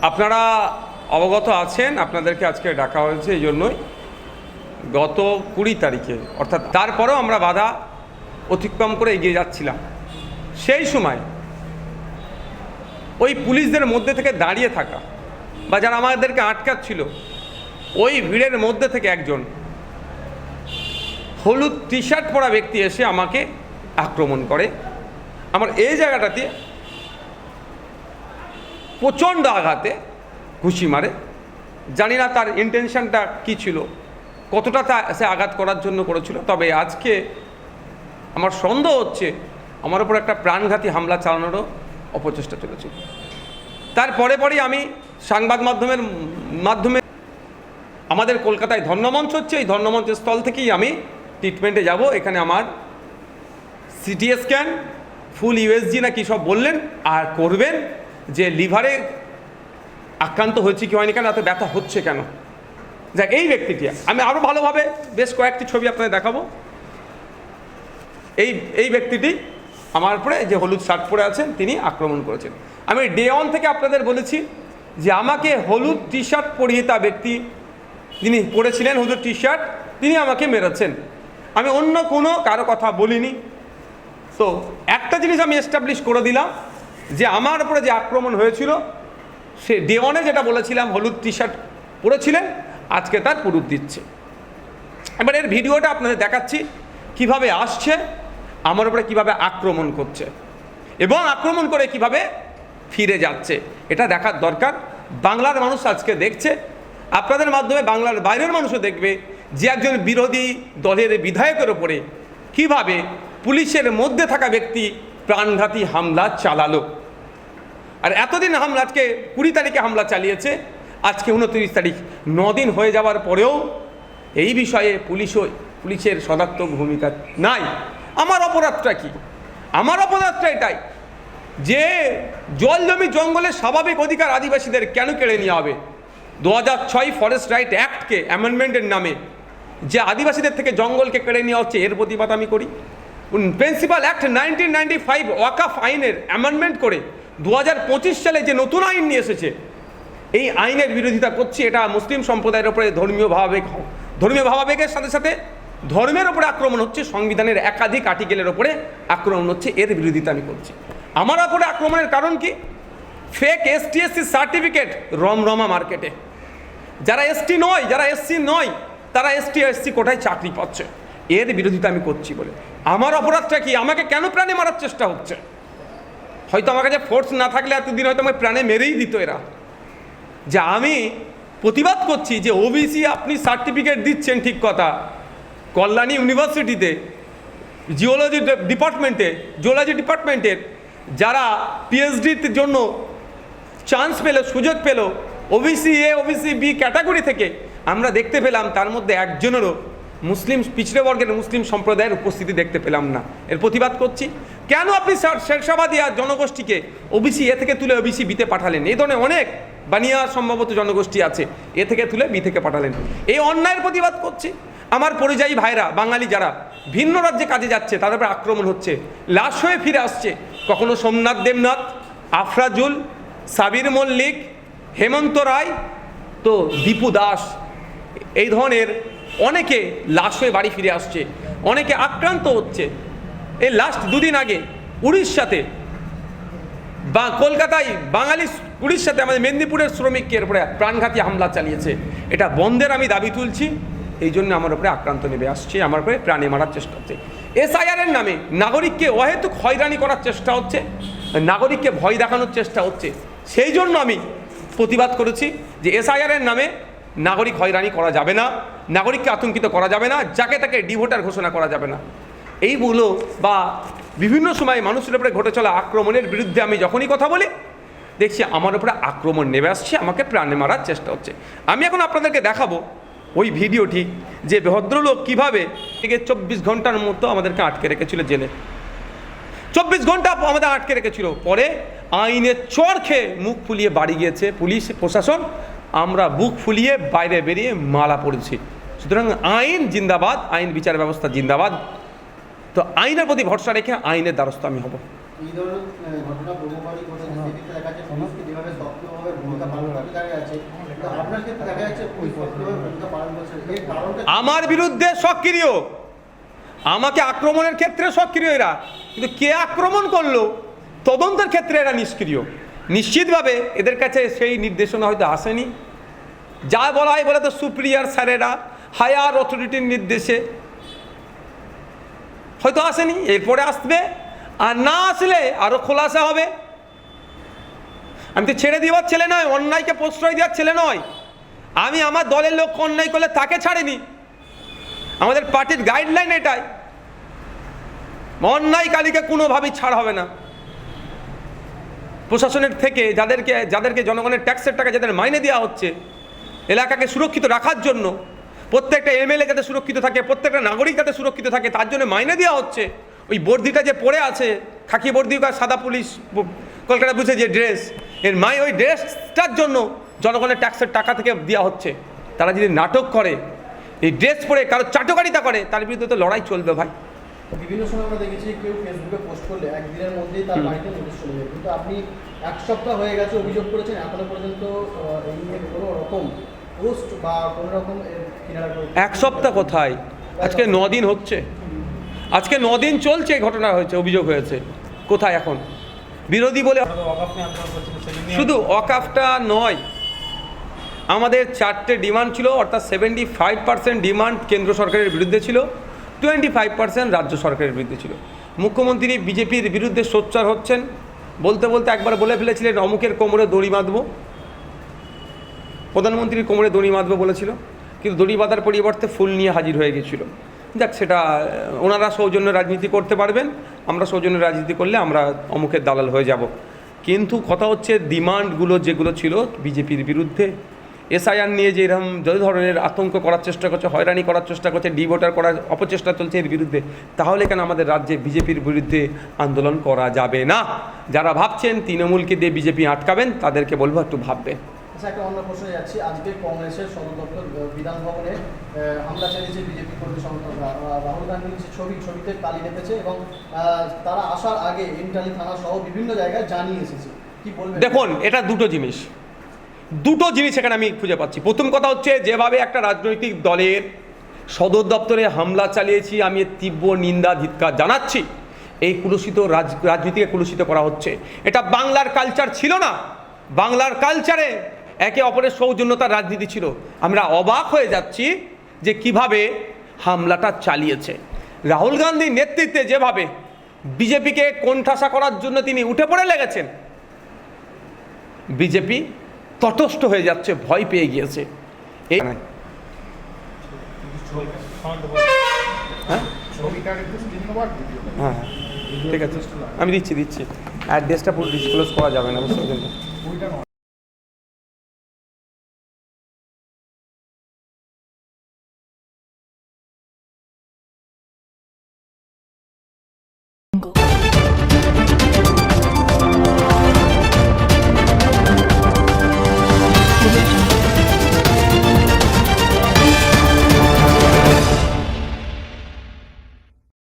আপনারা অবগত আছেন, আপনাদেরকে আজকে ডাকা হয়েছে এই জন্যই, গত 20 তারিখে অর্থাৎ তারপরেও আমরা বাধা অতিক্রম করে এগিয়ে যাচ্ছিলাম। সেই সময় ওই পুলিশদের মধ্যে থেকে দাঁড়িয়ে থাকা বা যারা আমাদেরকে আটকাচ্ছিল, ওই ভিড়ের মধ্যে থেকে একজন হলুদ টি শার্ট পরা ব্যক্তি এসে আমাকে আক্রমণ করে। আমার এই জায়গাটাতে প্রচণ্ড আঘাতে ঘুষি মারে। জানি না তার ইন্টেনশনটা কী ছিল, কতটা সে আঘাত করার জন্য করেছিল। তবে আজকে আমার সন্দেহ হচ্ছে আমার উপর একটা প্রাণঘাতী হামলা চালানোরও অপচেষ্টা চলেছিল। তারপরে পরেই আমি সংবাদ মাধ্যমে আমাদের কলকাতায় ধর্মমঞ্চ হচ্ছে, এই ধর্মমঞ্চের স্থল থেকেই আমি ট্রিটমেন্টে যাব। এখানে আমার সিটি স্ক্যান, ফুল ইউএসজি না কী সব বললেন, আর করবেন যে লিভারে আক্রান্ত হয়েছে কি হয়নি, কেন এত ব্যথা হচ্ছে কেন। যাক, এই ব্যক্তিটি আমি আরও ভালোভাবে বেশ কয়েকটি ছবি আপনাদের দেখাবো। এই ব্যক্তিটি আমার উপরে যে হলুদ শার্ট পরে আছেন তিনি আক্রমণ করেছেন। আমি ডে 1 থেকে আপনাদের বলেছি যে আমাকে হলুদ টি শার্ট পরিহিতা ব্যক্তি যিনি পরেছিলেন হলুদ টি শার্ট, তিনি আমাকে মেরেছেন। আমি অন্য কোনো কারো কথা বলিনি। তো একটা জিনিস আমি এস্টাবলিশ করে দিলাম যে আমার উপরে যে আক্রমণ হয়েছিল, সে ডে 1-এ যেটা বলেছিলাম হলুদ টি শার্ট পরেছিলেন, আজকে তার প্রুফ দিচ্ছে। এবার এর ভিডিওটা আপনাদের দেখাচ্ছি কিভাবে আসছে, আমার উপরে কিভাবে আক্রমণ করছে এবং আক্রমণ করে কিভাবে ফিরে যাচ্ছে। এটা দেখার দরকার। বাংলার মানুষ আজকে দেখছে, আপনাদের মাধ্যমে বাংলার বাইরের মানুষও দেখবে যে একজন বিরোধী দলের বিধায়কের ওপরে কিভাবে পুলিশের মধ্যে থাকা ব্যক্তি প্রাণঘাতী হামলা চালালো। আর এতদিন হামলা, আজকে 20 তারিখে হামলা চালিয়েছে, আজকে 29 তারিখ, 9 দিন হয়ে যাওয়ার পরেও এই বিষয়ে পুলিশের সদাত্মক ভূমিকা নাই। আমার অপরাধটা কি? আমার অপরাধটা এটাই যে জল জমি জঙ্গলের স্বাভাবিক অধিকার আদিবাসীদের কেন কেড়ে নেওয়া হবে। 2006 ফরেস্ট রাইট অ্যাক্টকে অ্যামেন্ডমেন্টের নামে যে আদিবাসীদের থেকে জঙ্গলকে কেড়ে নেওয়া হচ্ছে, এর প্রতিবাদ আমি করি। প্রিন্সিপাল অ্যাক্ট 1995 ওয়াকাফ আইনের অ্যামেন্ডমেন্ট করে 2025 সালে যে নতুন আইন নিয়ে এসেছে, এই আইনের বিরোধিতা করছি। এটা মুসলিম সম্প্রদায়ের উপরে ধর্মীয় ভাবাবেগের সাথে সাথে ধর্মের ওপরে আক্রমণ হচ্ছে, সংবিধানের একাধিক আর্টিকেলের ওপরে আক্রমণ হচ্ছে, এর বিরোধিতা আমি করছি। আমার ওপরে আক্রমণের কারণ কি? ফেক ST/SC সার্টিফিকেট রমরমা মার্কেটে। যারা ST নয়, যারা SC নয়, তারা ST/SC কোটায় চাকরি পাচ্ছে, এর বিরোধিতা আমি করছি বলে। আমার অপরাধটা কি? আমাকে কেন প্রাণে মারার চেষ্টা হচ্ছে? হয়তো আমার কাছে ফোর্স না থাকলে এতদিন হয়তো আমাকে প্রাণে মেরেই দিত এরা। যে আমি প্রতিবাদ করছি যে ওবিসি আপনি সার্টিফিকেট দিচ্ছেন, ঠিক কথা, কল্যাণী ইউনিভার্সিটিতে জিওলজি ডিপার্টমেন্টের যারা পিএইচডির জন্য চান্স পেল, সুযোগ পেল, OBC A, OBC B category থেকে আমরা দেখতে পেলাম তার মধ্যে একজনেরও মুসলিম পিছড়ে বর্গের মুসলিম সম্প্রদায়ের উপস্থিতি দেখতে পেলাম না। এর প্রতিবাদ করছি। কেন আপনি শেরশাবাদী আর জনগোষ্ঠীকে OBC A থেকে তুলে OBC B তে পাঠালেন? এই ধরনের অনেক বানিয়া সম্ভবত জনগোষ্ঠী আছে, A থেকে তুলে B থেকে পাঠালেন। এই অন্যায়ের প্রতিবাদ করছি। আমার পরিযায়ী ভাইরা, বাঙালি যারা ভিন্ন রাজ্যে কাজে যাচ্ছে, তাদের উপর আক্রমণ হচ্ছে, লাশ হয়ে ফিরে আসছে। কখনো সোমনাথ দেবনাথ, আফরাজুল, সাবির মল্লিক, হেমন্ত রায়, তো দীপু দাস, এই ধরনের অনেকে লাশ হয়ে বাড়ি ফিরে আসছে, অনেকে আক্রান্ত হচ্ছে। এই লাস্ট 2 দিন আগে উড়িষ্যাতে বা কলকাতায় বাঙালি উড়িষ্যাতে আমাদের মেদিনীপুরের শ্রমিকের উপরে প্রাণঘাতী হামলা চালিয়েছে। এটা বন্ধের আমি দাবি তুলছি। এই জন্য আমার উপরে আক্রান্ত নেমে আসছে, আমার উপরে প্রাণে মারার চেষ্টা হচ্ছে। SIR-এর নামে নাগরিককে অহেতুক হয়রানি করার চেষ্টা হচ্ছে, নাগরিককে ভয় দেখানোর চেষ্টা হচ্ছে। সেই জন্য আমি প্রতিবাদ করেছি যে SIR-এর নামে নাগরিক হয়রানি করা যাবে না, নাগরিককে আতঙ্কিত করা যাবে না, যাকে তাকে ডিভোটার ঘোষণা করা যাবে না। এইগুলো বা বিভিন্ন সময় মানুষের উপরে ঘটে চলা আক্রমণের বিরুদ্ধে আমি যখনই কথা বলি, দেখছি আমার উপরে আক্রমণ নেমে আসছে, আমাকে প্রাণে মারার চেষ্টা হচ্ছে। আমি এখন আপনাদেরকে দেখাবো ওই ভিডিওটি, যে ভদ্রলোক কীভাবে 24 ঘন্টার মতো আমাদেরকে আটকে রেখেছিল জেলে। 24 ঘন্টা আমাদের আটকে রেখেছিল। পরে আইনের চড় খেয়ে মুখ ফুলিয়ে বাড়ি গিয়েছে পুলিশ প্রশাসন, আমরা বুক ফুলিয়ে বাইরে বেরিয়ে মালা পড়েছি। সুতরাং আইন জিন্দাবাদ, আইন বিচার ব্যবস্থা জিন্দাবাদ। তো আইনের প্রতি ভরসা রেখে আইনের দ্বারস্থ আমি হব। ভূমিকা পালন করতে দেখা যাচ্ছে, কিন্তু আপনার ক্ষেত্রে দেখা যাচ্ছে পরিপক্কভাবে ভূমিকা পালন করছে, এর কারণটা আমার বিরুদ্ধে সক্রিয়, আমাকে আক্রমণের ক্ষেত্রে সক্রিয় এরা, কিন্তু কে আক্রমণ করলো তদন্তের ক্ষেত্রে এরা নিষ্ক্রিয়। নিশ্চিতভাবে এদের কাছে সেই নির্দেশনা হয়তো আসেনি, যা বলা হয় বলে তো সুপ্রিয়ার স্যারেরা হায়ার অথরিটির নির্দেশে হয়তো আসেনি, এরপরে আসবে, আর না আসলে আরও খোলাসা হবে। আমি তো ছেড়ে দেওয়ার ছেলে নয়, অন্যায়কে প্রশ্রয় দেওয়ার ছেলে নয়। আমি আমার দলের লোক অন্যায় করলে তাকে ছাড়িনি, আমাদের পার্টির গাইডলাইন এটাই, অন্যায়কারীকে কোনোভাবেই ছাড় হবে না। প্রশাসনের থেকে যাদেরকে জনগণের ট্যাক্সের টাকা যাদের মাইনে দেওয়া হচ্ছে এলাকাকে সুরক্ষিত রাখার জন্য, প্রত্যেকটা এমএলএ যাতে সুরক্ষিত থাকে, প্রত্যেকটা নাগরিক যাতে সুরক্ষিত থাকে, তার জন্য মাইনে দেওয়া হচ্ছে। ওই বর্দিটা যে পড়ে আছে, খাকি বর্দি বা সাদা পুলিশ কলকাতা পুলিশের যে ড্রেস, ওই ড্রেসটার জন্য জনগণের ট্যাক্সের টাকা থেকে দেওয়া হচ্ছে। তারা যদি নাটক করে, এই ড্রেস পরে কারো চাটকারিতা করে, তার বিরুদ্ধে তো লড়াই চলবে ভাই। বিভিন্ন সময় আমরা দেখেছি কেউ ফেসবুকে পোস্ট করলে একদিনের মধ্যেই তার বাড়িতে নোটিশ চলে যায়, কিন্তু আপনি 1 সপ্তাহ হয়ে গেছে অভিযোগ করেছেন, এখনো পর্যন্ত এই নিয়ে কোনো রকম পোস্ট বা কোনো রকম কিনারা 1 সপ্তাহ কোথায়, আজকে 9 দিন হচ্ছে, আজকে 9 দিন চলছে, এই ঘটনা হয়েছে, অভিযোগ হয়েছে, কোথায় এখন বিরোধী বলে? শুধু ওয়াকফটা নয়, আমাদের 4টে ডিমান্ড ছিল, অর্থাৎ 75% ডিমান্ড কেন্দ্র সরকারের বিরুদ্ধে ছিল, 25% রাজ্য সরকারের বিরুদ্ধে ছিল। মুখ্যমন্ত্রী বিজেপির বিরুদ্ধে সোচ্চার হচ্ছেন, বলতে বলতে একবার বলে ফেলেছিলেন অমুকের কোমরে দড়ি বাঁধব, প্রধানমন্ত্রীর কোমরে দড়ি বাঁধব বলেছিল, কিন্তু দড়ি বাঁধার পরিবর্তে ফুল নিয়ে হাজির হয়ে গেছিল। যাক, সেটা ওনারা সৌজন্য রাজনীতি করতে পারবেন, আমরা সৌজন্য রাজনীতি করলে আমরা অমুকের দালাল হয়ে যাব। কিন্তু কথা হচ্ছে ডিমান্ডগুলো যেগুলো ছিল বিজেপির বিরুদ্ধে, এসআইআর নিয়ে যে এরকম যে ধরনের আতঙ্ক করার চেষ্টা করছে, হয়রানি করার চেষ্টা করছে, ডিভোটার করার অপচেষ্টা চলছে এর বিরুদ্ধে, তাহলে কেন আমাদের রাজ্যে বিজেপির বিরুদ্ধে আন্দোলন করা যাবে না? যারা ভাবছেন তৃণমূলকে দিয়ে বিজেপি আটকাবেন, তাদেরকে বলবো একটু ভাববেন। আচ্ছা, একটা অন্য প্রশ্নে যাচ্ছি। আজকে কংগ্রেসের সদর দপ্তর বিধানভবনে হামলা চালিয়েছে বিজেপি কর্মী সংগঠনরা, রাহুল গান্ধীর যে ছবিতে তালি লেপেছে এবং তারা আসার আগে এন্টালি থানা সহ বিভিন্ন জায়গায় জানিয়ে এসেছে, কি বলবেন? দেখুন, এটা দুটো জিনিস এখানে আমি খুঁজে পাচ্ছি। প্রথম কথা হচ্ছে, যেভাবে একটা রাজনৈতিক দলের সদর দপ্তরে হামলা চালিয়েছি, আমি এর তীব্র নিন্দা ধিক্কার জানাচ্ছি। এই কুলুষিত রাজনীতিকে কুলুষিত করা হচ্ছে, এটা বাংলার কালচার ছিল না। বাংলার কালচারে একে অপরের সৌজন্যতার রাজনীতি ছিল। আমরা অবাক হয়ে যাচ্ছি যে কিভাবে হামলাটা চালিয়েছে। রাহুল গান্ধীর নেতৃত্বে যেভাবে বিজেপিকে কোণঠাসা করার জন্য তিনি উঠে পড়ে লেগেছেন, বিজেপি তটস্থ হয়ে যাচ্ছে, ভয় পেয়ে গিয়েছে। এই হ্যাঁ, হ্যাঁ, ঠিক আছে, আমি দিচ্ছি। অ্যাড্রেসটা পুরো ডিসক্লোজ করা যাবে না, বুঝতে পারছেন?